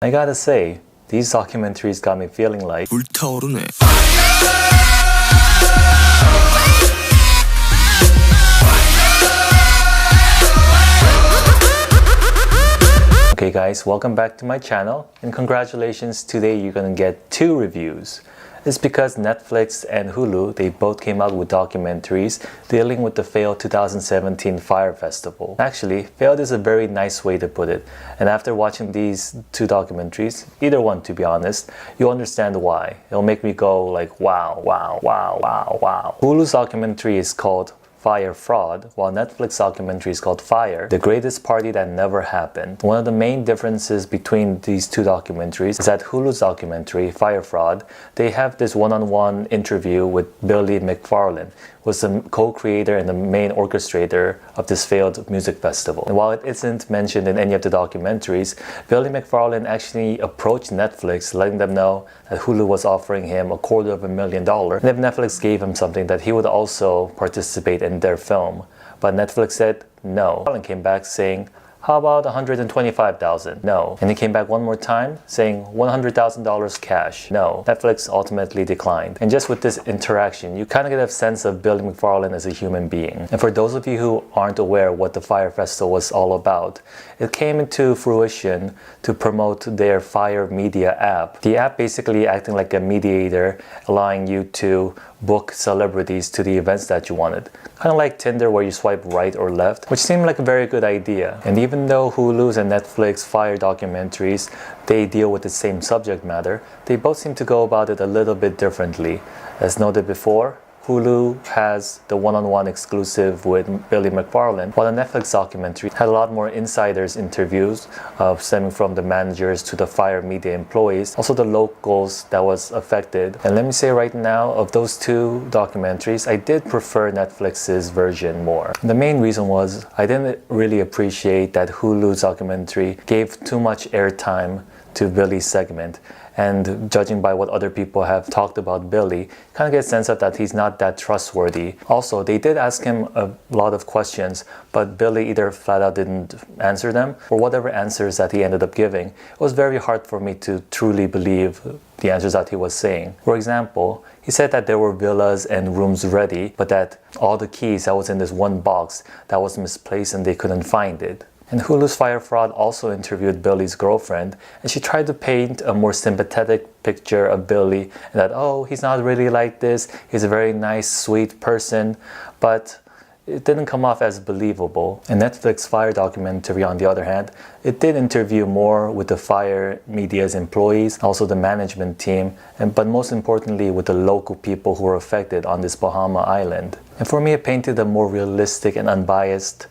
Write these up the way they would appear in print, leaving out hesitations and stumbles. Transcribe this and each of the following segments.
I gotta say, these documentaries got me feeling like 불타오르네. Okay guys, welcome back to my channel and congratulations, today you're gonna get 2 reviews. It's because Netflix and Hulu, they both came out with documentaries dealing with the failed 2017 Fyre Festival. Actually, failed is a very nice way to put it. And after watching these 2 documentaries, either one to be honest, you'll understand why. It'll make me go like wow, wow, wow, wow, wow. Hulu's documentary is called Fyre Fraud, while Netflix documentary is called Fyre, The Greatest Party That Never Happened. One of the main differences between these 2 documentaries is that Hulu's documentary, Fyre Fraud, they have this one-on-one interview with Billy McFarland, who was the co-creator and the main orchestrator of this failed music festival. And while it isn't mentioned in any of the documentaries, Billy McFarland actually approached Netflix, letting them know that Hulu was offering him $250,000, and if Netflix gave him something, that he would also participate in their film. But Netflix said no. And came back saying, how about $125,000? No. And he came back one more time saying $100,000 cash. No. Netflix ultimately declined. And just with this interaction, you kind of get a sense of Billy McFarland as a human being. And for those of you who aren't aware what the Fyre Festival was all about, it came into fruition to promote their Fyre Media app. The app basically acting like a mediator, allowing you to book celebrities to the events that you wanted. Kind of like Tinder where you swipe right or left, which seemed like a very good idea. And even though Hulu's and Netflix Fyre documentaries, they deal with the same subject matter, they both seem to go about it a little bit differently. As noted before, Hulu has the one-on-one exclusive with Billy McFarland, while the Netflix documentary had a lot more insiders interviews stemming from the managers to the Fyre Media employees, also the locals that was affected. And let me say right now, of those 2 documentaries, I did prefer Netflix's version more. The main reason was I didn't really appreciate that Hulu's documentary gave too much airtime to Billy's segment. And judging by what other people have talked about Billy, kind of get a sense of that he's not that trustworthy. Also, they did ask him a lot of questions, but Billy either flat out didn't answer them, or whatever answers that he ended up giving, it was very hard for me to truly believe the answers that he was saying. For example, he said that there were villas and rooms ready, but that all the keys that was in this one box that was misplaced and they couldn't find it. And Hulu's Fyre Fraud also interviewed Billy's girlfriend, and she tried to paint a more sympathetic picture of Billy, and that, oh, he's not really like this, he's a very nice, sweet person, but it didn't come off as believable. And Netflix Fyre documentary, on the other hand, it did interview more with the Fyre Media's employees, also the management team, but most importantly with the local people who were affected on this Bahama island. And for me, it painted a more realistic and unbiased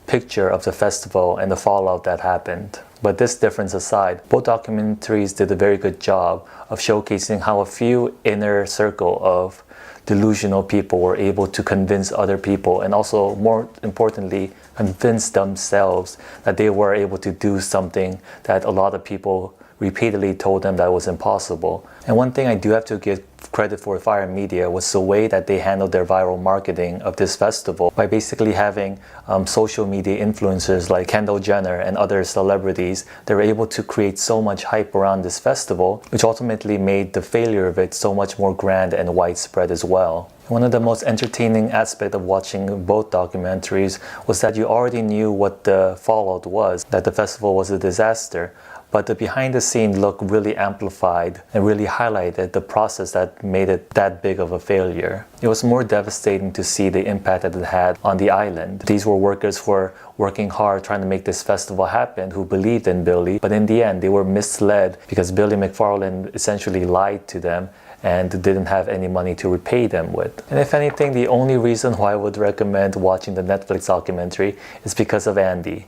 picture of the festival and the fallout that happened. But this difference aside, both documentaries did a very good job of showcasing how a few inner circle of delusional people were able to convince other people, and also more importantly convince themselves that they were able to do something that a lot of people repeatedly told them that was impossible. And one thing I do have to give credit for Fyre Media was the way that they handled their viral marketing of this festival by basically having social media influencers like Kendall Jenner and other celebrities. They were able to create so much hype around this festival, which ultimately made the failure of it so much more grand and widespread as well. One of the most entertaining aspects of watching both documentaries was that you already knew what the fallout was, that the festival was a disaster. But the behind the scene look really amplified and really highlighted the process that made it that big of a failure. It was more devastating to see the impact that it had on the island. These were workers who were working hard trying to make this festival happen, who believed in Billy, but in the end they were misled because Billy McFarland essentially lied to them and didn't have any money to repay them with. And if anything, the only reason why I would recommend watching the Netflix documentary is because of Andy.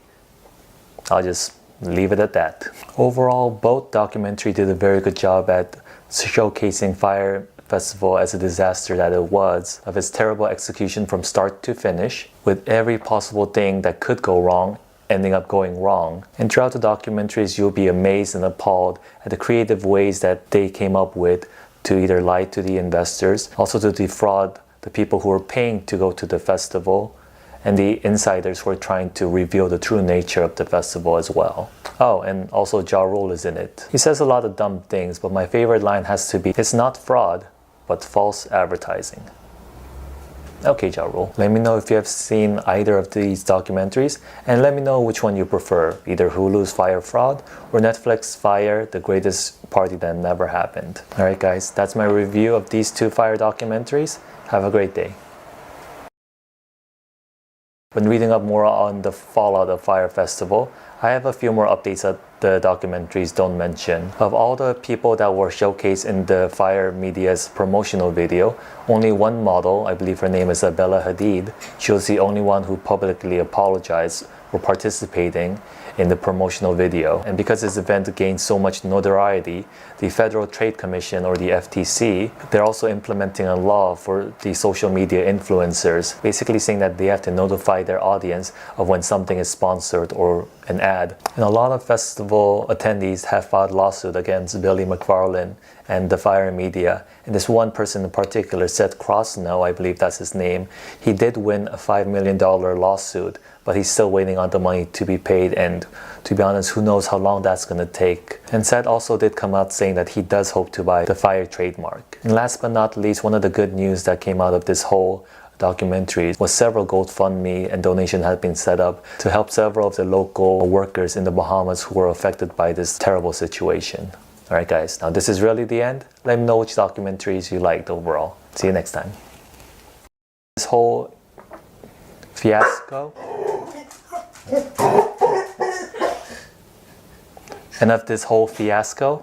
I'll just leave it at that. Overall, both documentaries did a very good job at showcasing Fyre Festival as a disaster that it was, of its terrible execution from start to finish, with every possible thing that could go wrong ending up going wrong. And throughout the documentaries, you'll be amazed and appalled at the creative ways that they came up with to either lie to the investors, also to defraud the people who were paying to go to the festival, and the insiders who are trying to reveal the true nature of the festival as well. Oh, and also Ja Rule is in it. He says a lot of dumb things, but my favorite line has to be, "It's not fraud, but false advertising." Okay, Ja Rule. Let me know if you have seen either of these documentaries, and let me know which one you prefer, either Hulu's Fyre Fraud or Netflix Fyre, the greatest party that never happened. Alright guys, that's my review of these two Fyre documentaries. Have a great day. When reading up more on the fallout of Fyre Festival, I have a few more updates that the documentaries don't mention. Of all the people that were showcased in the Fyre Media's promotional video, only one model, I believe her name is Bella Hadid, she was the only one who publicly apologized for participating in the promotional video. And because this event gained so much notoriety, the Federal Trade Commission, or the FTC, they're also implementing a law for the social media influencers, basically saying that they have to notify their audience of when something is sponsored or an ad. And a lot of festival attendees have filed lawsuit against Billy McFarlane and the Fyre Media. And this one person in particular, Seth Crosno, I believe that's his name, he did win a $5 million lawsuit, but he's still waiting on the money to be paid, and to be honest, who knows how long that's gonna take. And Seth also did come out saying that he does hope to buy the Fyre trademark. And last but not least, one of the good news that came out of this whole documentary was several GoFundMe and donation had been set up to help several of the local workers in the Bahamas who were affected by this terrible situation. Alright guys, now this is really the end. Let me know which documentaries you liked overall. See you next time. This whole fiasco and of this whole fiasco